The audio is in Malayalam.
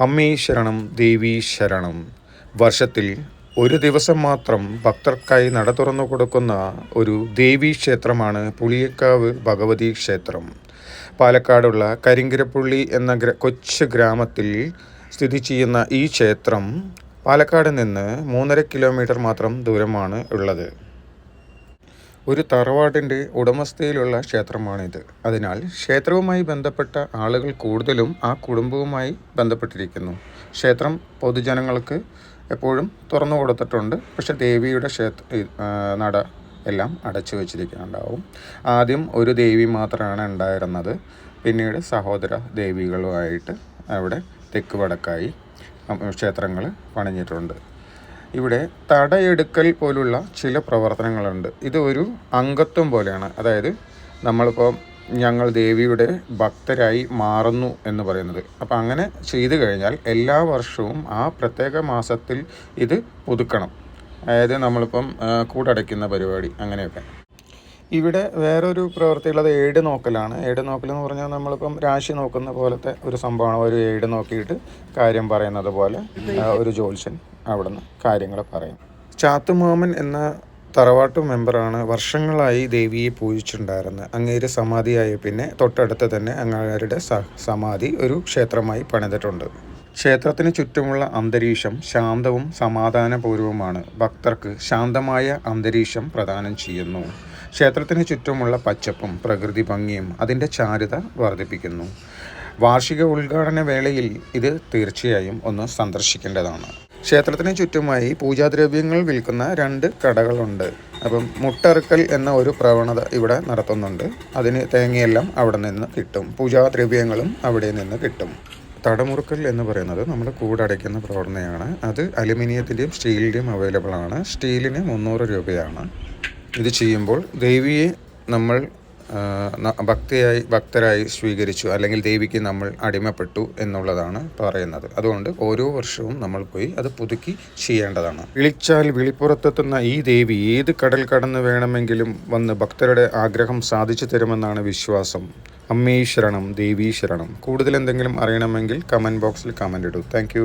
അമ്മേ ശരണം ദേവീ ശരണം. വർഷത്തിൽ ഒരു ദിവസം മാത്രം ഭക്തർക്കായി നട തുറന്നു കൊടുക്കുന്ന ഒരു ദേവീ ക്ഷേത്രമാണ് പുളിയക്കാവ് ഭഗവതി ക്ഷേത്രം. പാലക്കാടുള്ള കരിങ്കരപ്പുള്ളി എന്ന കൊച്ചു ഗ്രാമത്തിൽ സ്ഥിതി ചെയ്യുന്ന ഈ ക്ഷേത്രം പാലക്കാട് നിന്ന് 3.5 കിലോമീറ്റർ മാത്രം ദൂരമാണ് ഉള്ളത്. ഒരു തറവാടിൻ്റെ ഉടമസ്ഥയിലുള്ള ക്ഷേത്രമാണിത്. അതിനാൽ ക്ഷേത്രവുമായി ബന്ധപ്പെട്ട ആളുകൾ കൂടുതലും ആ കുടുംബവുമായി ബന്ധപ്പെട്ടിരിക്കുന്നു. ക്ഷേത്രം പൊതുജനങ്ങൾക്ക് എപ്പോഴും തുറന്നു കൊടുത്തിട്ടുണ്ട്. പക്ഷെ ദേവിയുടെ നട എല്ലാം അടച്ചു വച്ചിരിക്കുന്നുണ്ടാവും. ആദ്യം ഒരു ദേവി മാത്രമാണ് ഉണ്ടായിരുന്നത്. പിന്നീട് സഹോദര ദേവികളുമായിട്ട് അവിടെ തെക്ക് വടക്കായി ക്ഷേത്രങ്ങൾ പണിഞ്ഞിട്ടുണ്ട്. ഇവിടെ തടയെടുക്കൽ പോലുള്ള ചില പ്രവർത്തനങ്ങളുണ്ട്. ഇത് ഒരു അംഗത്വം പോലെയാണ്. അതായത് നമ്മളിപ്പോൾ ഞങ്ങൾ ദേവിയുടെ ഭക്തരായി മാറുന്നു എന്ന് പറയുന്നത്. അപ്പോൾ അങ്ങനെ ചെയ്തു കഴിഞ്ഞാൽ എല്ലാ വർഷവും ആ പ്രത്യേക മാസത്തിൽ ഇത് പുതുക്കണം. അതായത് നമ്മളിപ്പം കൂടടയ്ക്കുന്ന പരിപാടി അങ്ങനെയൊക്കെ. ഇവിടെ വേറൊരു പ്രവൃത്തിയുള്ളത് ഏട് നോക്കലാണ്. ഏട് നോക്കൽ എന്ന് പറഞ്ഞാൽ നമ്മളിപ്പം രാശി നോക്കുന്ന പോലത്തെ ഒരു സംഭവമാണ്. ഒരു ഏട് നോക്കിയിട്ട് കാര്യം പറയുന്നത് പോലെ ഒരു ജ്യോത്സ്യൻ അവിടുന്ന് കാര്യങ്ങൾ പറയും. ചാത്തുമാമൻ എന്ന തറവാട്ടു മെമ്പറാണ് വർഷങ്ങളായി ദേവിയെ പൂജിച്ചിട്ടുണ്ടായിരുന്നത്. അങ്ങേര് സമാധിയായ പിന്നെ തൊട്ടടുത്ത് തന്നെ അങ്ങേരുടെ സമാധി ഒരു ക്ഷേത്രമായി പണിതിട്ടുണ്ട്. ക്ഷേത്രത്തിന് ചുറ്റുമുള്ള അന്തരീക്ഷം ശാന്തവും സമാധാനപൂർവവുമാണ്. ഭക്തർക്ക് ശാന്തമായ അന്തരീക്ഷം പ്രദാനം ചെയ്യുന്നു. ക്ഷേത്രത്തിന് ചുറ്റുമുള്ള പച്ചപ്പും പ്രകൃതി ഭംഗിയും അതിൻ്റെ ചാരുത വർദ്ധിപ്പിക്കുന്നു. വാർഷിക ഉദ്ഘാടന വേളയിൽ ഇത് തീർച്ചയായും ഒന്ന് സന്ദർശിക്കേണ്ടതാണ്. ക്ഷേത്രത്തിന് ചുറ്റുമായി പൂജാദ്രവ്യങ്ങൾ വിൽക്കുന്ന 2 കടകളുണ്ട്. അപ്പം മുട്ടറുക്കൽ എന്ന ഒരു പ്രവണത ഇവിടെ നടത്തുന്നുണ്ട്. അതിന് തേങ്ങയെല്ലാം അവിടെ നിന്ന് കിട്ടും. പൂജാദ്രവ്യങ്ങളും അവിടെ നിന്ന് കിട്ടും. തടമുറുക്കൽ എന്ന് പറയുന്നത് നമ്മൾ കൂടടയ്ക്കുന്ന പ്രവണതയാണ്. അത് അലുമിനിയത്തിൻ്റെയും സ്റ്റീലിൻ്റെയും അവൈലബിൾ ആണ്. സ്റ്റീലിന് 300 രൂപയാണ്. ഇത് ചെയ്യുമ്പോൾ ദേവിയെ നമ്മൾ ഭക്തരായി സ്വീകരിച്ചു, അല്ലെങ്കിൽ ദേവിക്ക് നമ്മൾ അടിമപ്പെട്ടു എന്നുള്ളതാണ് പറയുന്നത്. അതുകൊണ്ട് ഓരോ വർഷവും നമ്മൾ പോയി അത് പുതുക്കി ചെയ്യേണ്ടതാണ്. വിളിച്ചാൽ വിളിപ്പുറത്തെത്തുന്ന ഈ ദേവി ഏത് കടൽ കടന്ന് വേണമെങ്കിലും വന്ന് ഭക്തരുടെ ആഗ്രഹം സാധിച്ചു തരുമെന്നാണ് വിശ്വാസം. അമ്മേ ശരണം ദേവീ ശരണം. കൂടുതൽ എന്തെങ്കിലും അറിയണമെങ്കിൽ കമൻറ്റ് ബോക്സിൽ കമൻ്റ് ഇടൂ. താങ്ക്